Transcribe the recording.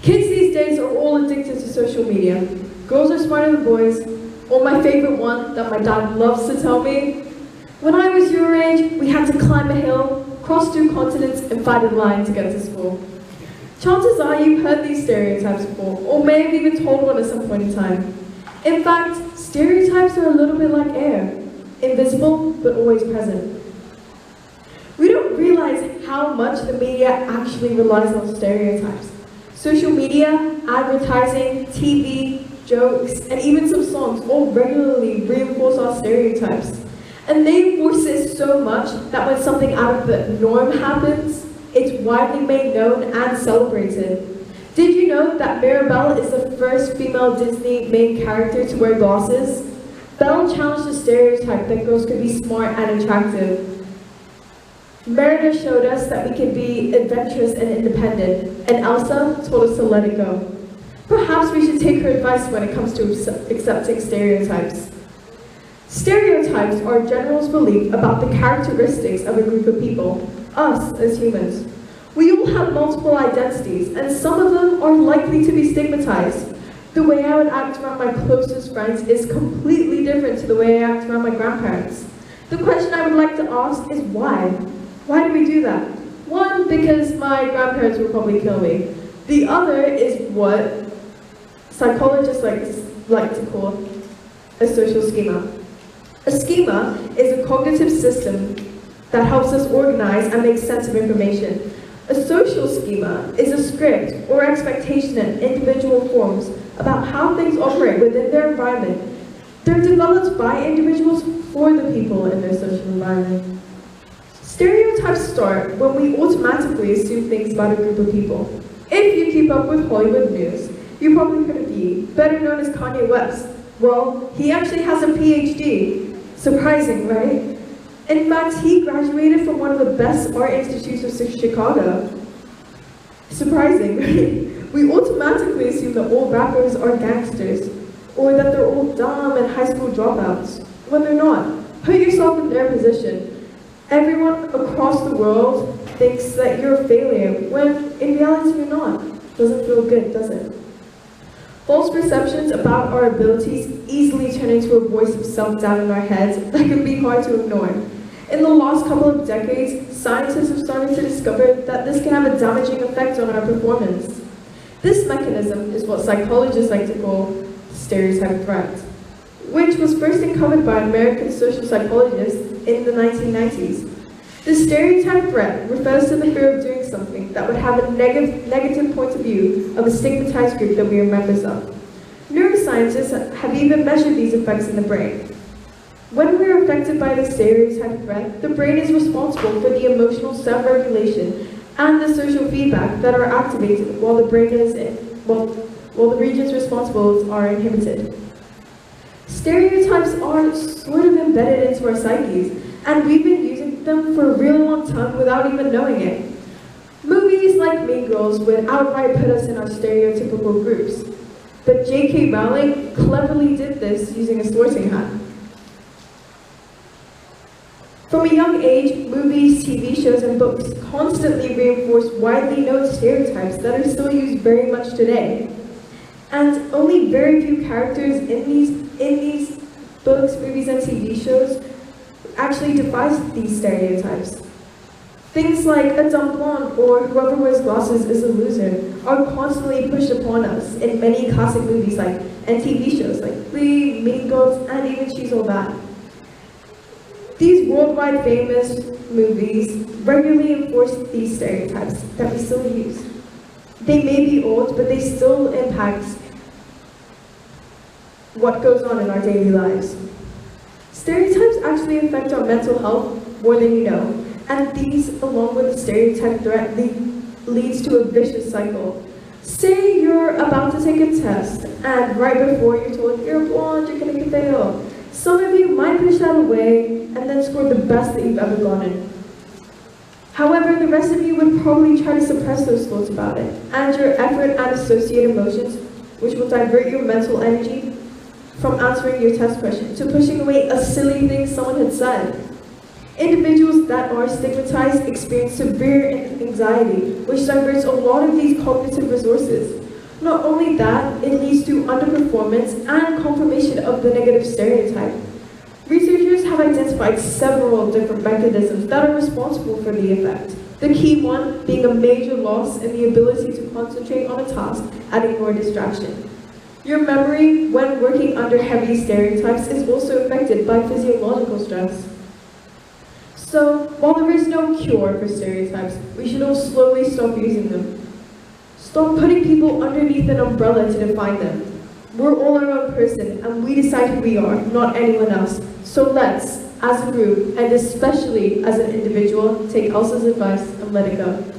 Kids these days are all addicted to social media. Girls are smarter than boys, or my favorite one that my dad loves to tell me. When I was your age, we had to climb a hill, cross 2 continents, and fight in line to get to school. Chances are you've heard these stereotypes before, or may have even told one at some point in time. In fact, stereotypes are a little bit like air, invisible but always present. We don't realize how much the media actually relies on stereotypes. Social media, advertising, TV, jokes, and even some songs all regularly reinforce our stereotypes. And they reinforce it so much that when something out of the norm happens, it's widely made known and celebrated. Did you know that Mirabelle is the first female Disney main character to wear glasses? Belle challenged the stereotype that girls could be smart and attractive. Merida showed us that we can be adventurous and independent, and Elsa told us to let it go. Perhaps we should take her advice when it comes to accepting stereotypes. Stereotypes are a general's belief about the characteristics of a group of people, us as humans. We all have multiple identities, and some of them are likely to be stigmatized. The way I would act around my closest friends is completely different to the way I act around my grandparents. The question I would like to ask is why? Why do we do that? One, because my grandparents would probably kill me. The other is what psychologists like to call a social schema. A schema is a cognitive system that helps us organize and make sense of information. A social schema is a script or expectation that individual forms about how things operate within their environment. They're developed by individuals for the people in their social environment. Stereotypes start when we automatically assume things about a group of people. If you keep up with Hollywood news, you probably heard of Ye, better known as Kanye West. Well, he actually has a PhD. Surprising, right? In fact, he graduated from one of the best art institutes of Chicago. Surprising, right? We automatically assume that all rappers are gangsters, or that they're all dumb and high school dropouts, when they're not. Put yourself in their position. Everyone across the world thinks that you're a failure, when in reality you're not. Doesn't feel good, does it? False perceptions about our abilities easily turn into a voice of self-doubt in our heads that can be hard to ignore. In the last couple of decades, scientists have started to discover that this can have a damaging effect on our performance. This mechanism is what psychologists like to call stereotype threat, which was first uncovered by American social psychologists in the 1990s. The stereotype threat refers to the fear of doing something that would have a negative point of view of a stigmatized group that we are members of. Neuroscientists have even measured these effects in the brain. When we are affected by the stereotype threat, the brain is responsible for the emotional self-regulation and the social feedback that are activated while the regions responsible are inhibited. Stereotypes are sort of embedded into our psyches, and we've been using them for a really long time without even knowing it. Movies like Mean Girls would outright put us in our stereotypical groups, but J.K. Rowling cleverly did this using a sorting hat. From a young age, movies, TV shows, and books constantly reinforce widely known stereotypes that are still used very much today. And only very few characters in these books, movies, and TV shows actually defies these stereotypes. Things like a dumb blonde or whoever wears glasses is a loser are constantly pushed upon us in many classic movies and TV shows like Glee, Mean Girls, and even She's All That. These worldwide famous movies regularly enforce these stereotypes that we still use. They may be old, but they still impact what goes on in our daily lives. Stereotypes actually affect our mental health more than you know, and these, along with the stereotype threat, leads to a vicious cycle. Say you're about to take a test, and right before you're told you're blonde, you're going to fail. Some of you might push that away and then score the best that you've ever gotten. However, the rest of you would probably try to suppress those thoughts about it, and your effort and associated emotions, which will divert your mental energy from answering your test question to pushing away a silly thing someone had said. Individuals that are stigmatized experience severe anxiety, which diverts a lot of these cognitive resources. Not only that, it leads to underperformance and confirmation of the negative stereotype. Researchers have identified several different mechanisms that are responsible for the effect. The key one being a major loss in the ability to concentrate on a task and ignore distraction. Your memory when working under heavy stereotypes is also affected by physiological stress. So, while there is no cure for stereotypes, we should all slowly stop using them. Stop putting people underneath an umbrella to define them. We're all our own person, and we decide who we are, not anyone else. So let's, as a group, and especially as an individual, take Elsa's advice and let it go.